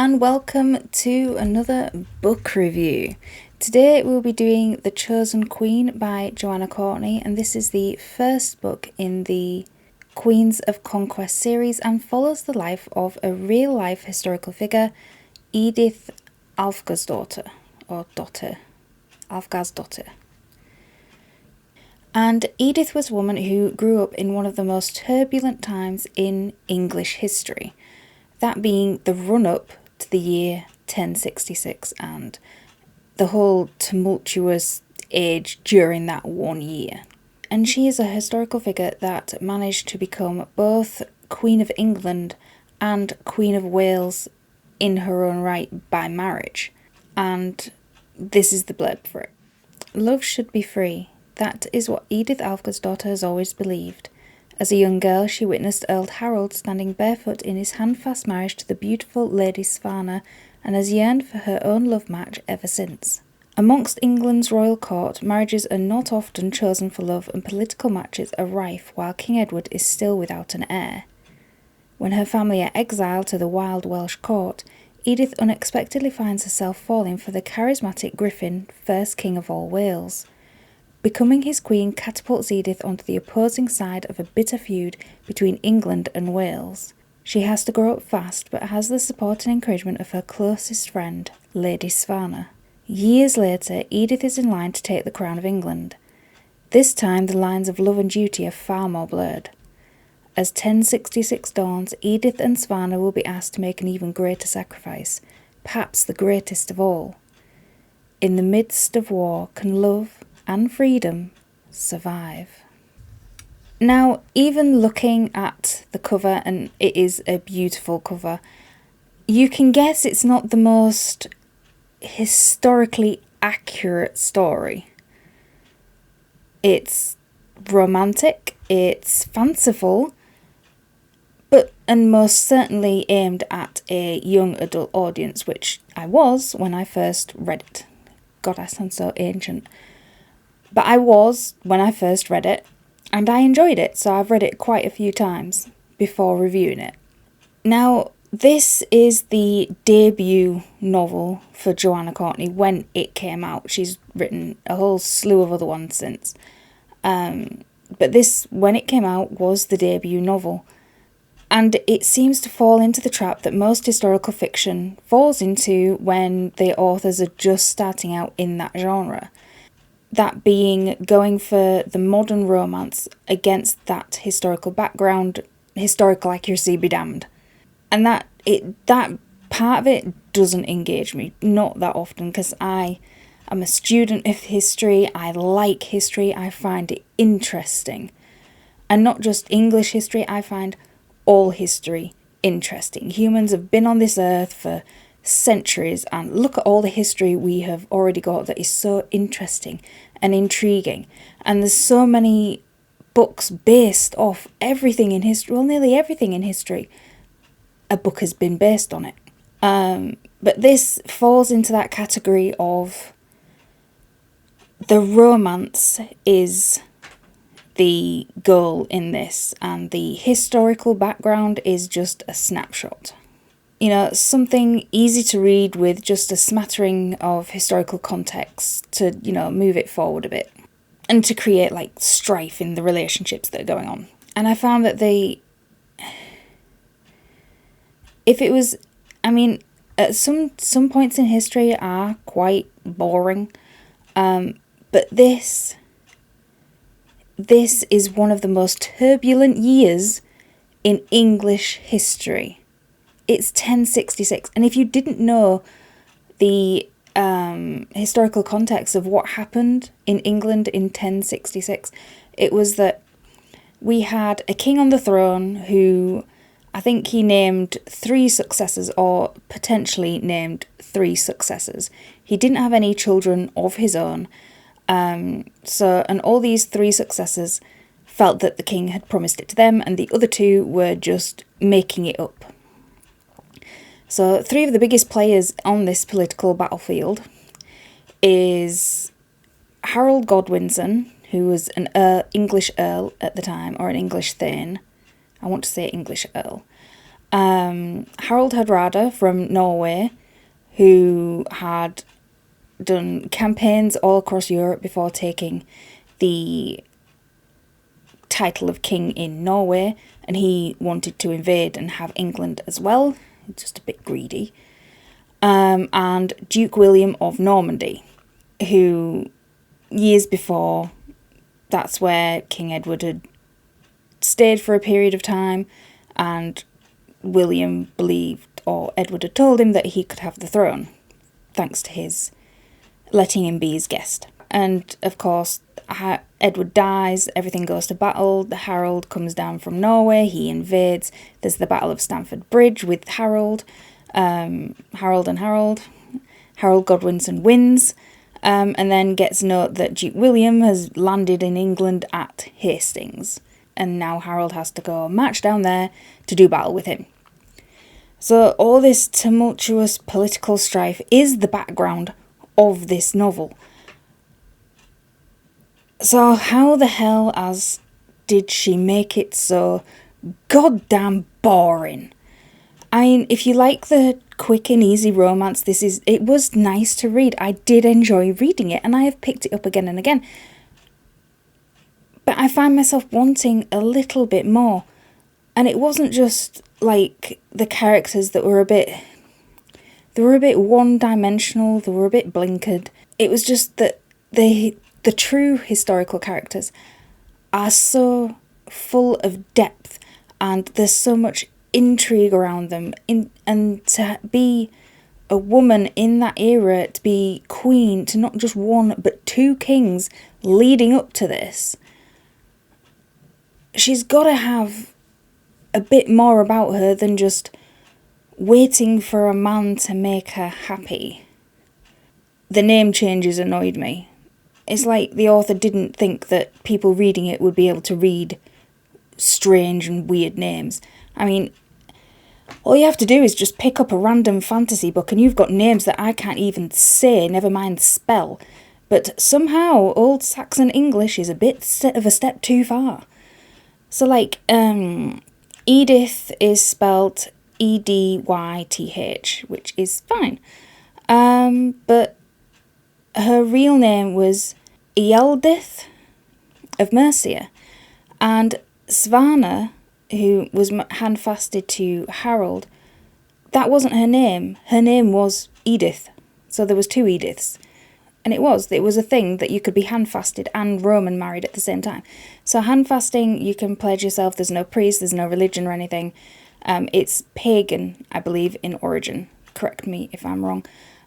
and welcome to another book review. Today we'll be doing The Chosen Queen by Joanna Courtney, and this is the first book in the Queens of Conquest series and follows the life of a real-life historical figure, Edith Alfgarsdottir. And Edith was a woman who grew up in one of the most turbulent times in English history, that being the run-up to the year 1066 and the whole tumultuous age during that one year. And she is a historical figure that managed to become both Queen of England and Queen of Wales in her own right by marriage. And this is the blurb for it. Love should be free. That is what Edith Alfgarsdottir has always believed. As a young girl, she witnessed Earl Harold standing barefoot in his handfast marriage to the beautiful Lady Svanna, and has yearned for her own love match ever since. Amongst England's royal court, marriages are not often chosen for love, and political matches are rife, while King Edward is still without an heir. When her family are exiled to the wild Welsh court, Edith unexpectedly finds herself falling for the charismatic Griffin, first King of all Wales. Becoming his queen catapults Edith onto the opposing side of a bitter feud between England and Wales. She has to grow up fast, but has the support and encouragement of her closest friend, Lady Svanna. Years later, Edith is in line to take the crown of England. This time, the lines of love and duty are far more blurred. As 1066 dawns, Edith and Svanna will be asked to make an even greater sacrifice, perhaps the greatest of all. In the midst of war, can love and freedom survive? Now, even looking at the cover, and it is a beautiful cover, you can guess it's not the most historically accurate story. It's romantic, it's fanciful, and most certainly aimed at a young adult audience, which I was when I first read it. God, I sound so ancient. But I was when I first read it, and I enjoyed it, so I've read it quite a few times before reviewing it. Now, this is the debut novel for Joanna Courtney when it came out. She's written a whole slew of other ones since. But this, when it came out, was the debut novel. And it seems to fall into the trap that most historical fiction falls into when the authors are just starting out in that genre. That being going for the modern romance against that historical background, historical accuracy be damned. And that part of it doesn't engage me, not that often, because I am a student of history, I like history, I find it interesting. And not just English history, I find all history interesting. Humans have been on this earth for centuries, and look at all the history we have already got that is so interesting and intriguing, and there's so many books based off everything in history. Well, nearly everything in history, a book has been based on it. But this falls into that category of the romance is the goal in this, and the historical background is just a snapshot. You know, something easy to read with just a smattering of historical context to, move it forward a bit. And to create, strife in the relationships that are going on. And I found that at some points in history are quite boring. But this is one of the most turbulent years in English history. It's 1066, and if you didn't know the historical context of what happened in England in 1066, it was that we had a king on the throne who, I think he named 3 successors, or potentially named 3 successors. He didn't have any children of his own, and all these 3 successors felt that the king had promised it to them, and the other 2 were just making it up. So 3 of the biggest players on this political battlefield is Harold Godwinson, who was an English earl at the time, or an English thane. I want to say English earl. Harald Hardrada from Norway, who had done campaigns all across Europe before taking the title of king in Norway, and he wanted to invade and have England as well, just a bit greedy. And Duke William of Normandy, who years before, that's where King Edward had stayed for a period of time, and William believed, or Edward had told him, that he could have the throne, thanks to his letting him be his guest. And of course, Edward dies, everything goes to battle, Harold comes down from Norway, he invades, there's the Battle of Stamford Bridge with Harold, Harold Godwinson wins, and then gets note that Duke William has landed in England at Hastings, and now Harold has to go march down there to do battle with him. So all this tumultuous political strife is the background of this novel. So how the hell did she make it so goddamn boring? I mean, if you like the quick and easy romance, it was nice to read. I did enjoy reading it, and I have picked it up again and again. But I find myself wanting a little bit more. And it wasn't just like the characters that were a bit one-dimensional, they were a bit blinkered. It was just that the true historical characters are so full of depth, and there's so much intrigue around them. And to be a woman in that era, to be queen to not just one but two kings leading up to this, she's got to have a bit more about her than just waiting for a man to make her happy. The name changes annoyed me. It's like the author didn't think that people reading it would be able to read strange and weird names. I mean, all you have to do is just pick up a random fantasy book and you've got names that I can't even say, never mind spell. But somehow Old Saxon English is a bit of a step too far. So like, Edith is spelt Edyth, which is fine. But her real name was Edith of Mercia. And Svanna, who was handfasted to Harold, that wasn't her name. Her name was Edith. So there was two Ediths. And it was a thing that you could be handfasted and Roman married at the same time. So handfasting, you can pledge yourself, there's no priest, there's no religion or anything. It's pagan, I believe, in origin. Correct me if I'm wrong.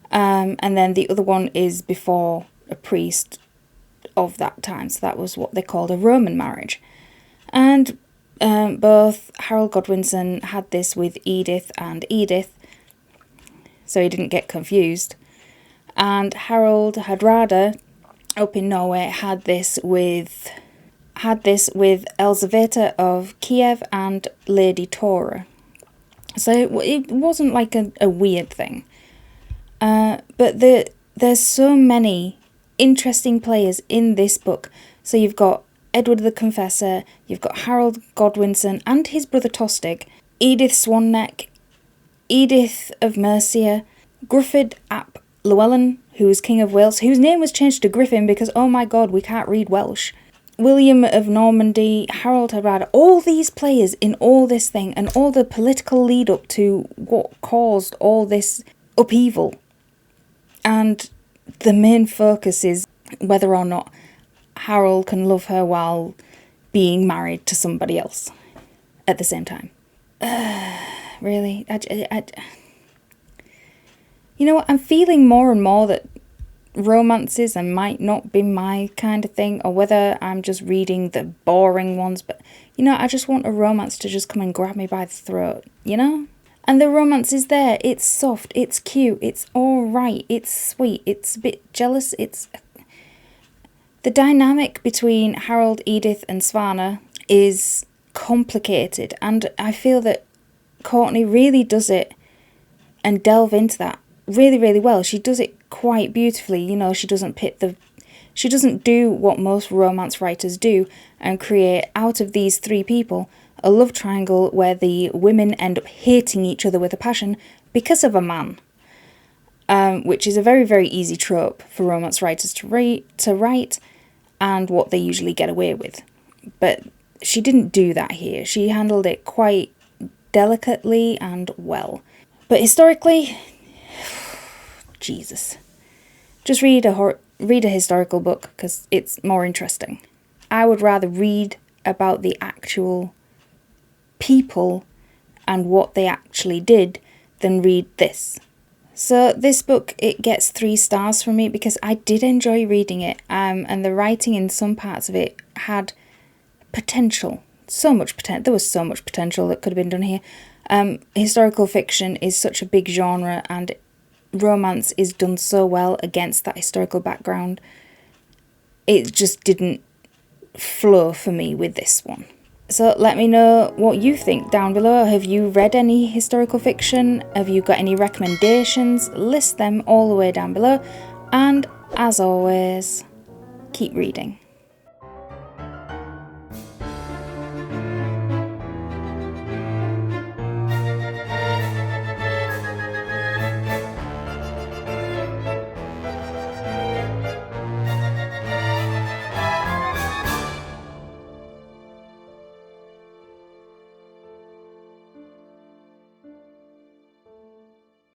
And then the other one is before a priest of that time. So that was what they called a Roman marriage. And both Harold Godwinson had this with Edith and Edith, so he didn't get confused. And Harald Hardrada up in Norway had this with Elzaveta of Kiev and Lady Tora. So it wasn't like a weird thing. But there's so many interesting players in this book. So you've got Edward the Confessor, you've got Harold Godwinson and his brother Tostig, Edith Swanneck, Edith of Mercia, Gruffydd ap Llywelyn, who was King of Wales, whose name was changed to Griffin because, oh my god, we can't read Welsh, William of Normandy, Harold Hardrada, all these players in all this thing, and all the political lead up to what caused all this upheaval. And the main focus is whether or not Harold can love her while being married to somebody else at the same time. Really? You know what? I'm feeling more and more that romances might not be my kind of thing, or whether I'm just reading the boring ones, but, you know, I just want a romance to just come and grab me by the throat, you know? And the romance is there. It's soft, it's cute, it's alright, it's sweet, it's a bit jealous, it's... The dynamic between Harold, Edith and Svanna is complicated, and I feel that Courtney really does it and delve into that really, really well. She does it quite beautifully, you know. She doesn't do what most romance writers do and create out of these three people a love triangle where the women end up hating each other with a passion because of a man. Which is a very, very easy trope for romance writers to write, and what they usually get away with. But she didn't do that here. She handled it quite delicately and well. But historically, Jesus. Just read a historical book, because it's more interesting. I would rather read about the actual people and what they actually did than read this. So this book, it gets 3 stars from me because I did enjoy reading it, and the writing in some parts of it had potential. So much potential. There was so much potential that could have been done here. Historical fiction is such a big genre, and romance is done so well against that historical background. It just didn't flow for me with this one. So let me know what you think down below. Have you read any historical fiction? Have you got any recommendations? List them all the way down below. And as always, keep reading.